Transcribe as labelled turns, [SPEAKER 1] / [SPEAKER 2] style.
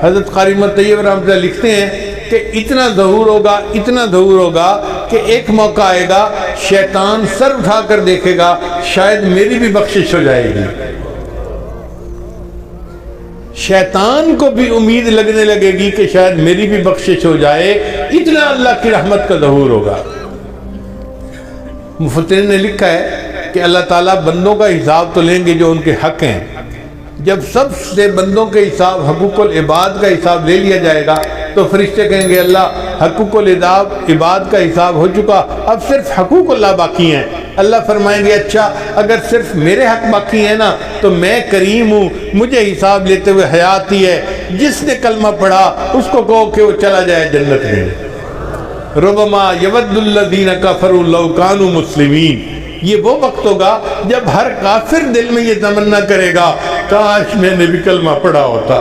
[SPEAKER 1] हज़रत क़ारी उमर तैयब रहमतुल्लाह लिखते हैं कि इतना ज़हूर होगा कि एक मौका आएगा शैतान सर उठा कर देखेगा शायद मेरी भी बख्शिश हो जाएगी। शैतान को भी उम्मीद लगने लगेगी कि शायद मेरी भी बख्शिश हो जाए, इतना अल्लाह की रहमत का ज़हूर होगा। मुफस्सिरीन ने लिखा है कि अल्लाह ताला बंदों का हिसाब तो लेंगे जो उनके हक हैं। जब सबसे बंदों के हिसाब हकूकुल इबाद का हिसाब ले लिया जाएगा तो फरिश्ते कहेंगे अल्लाह हकूकुल इबाद का हिसाब हो चुका, अब सिर्फ हकूकुल्लाह बाकी हैं। अल्लाह फरमाएंगे अच्छा अगर सिर्फ मेरे हक बाकी हैं ना तो मैं करीम हूँ, मुझे हिसाब लेते हुए हयात ही है। जिसने कलमा पढ़ा उसको कहो कि वो चला जाए जन्नत में। रुबमा यवद्दुल्लज़ीना कफ़रू लौ कानू मुस्लिमीन, ये वो वक्त होगा जब हर काफिर दिल में ये तमन्ना करेगा काश मैंने भी कलमा पढ़ा होता।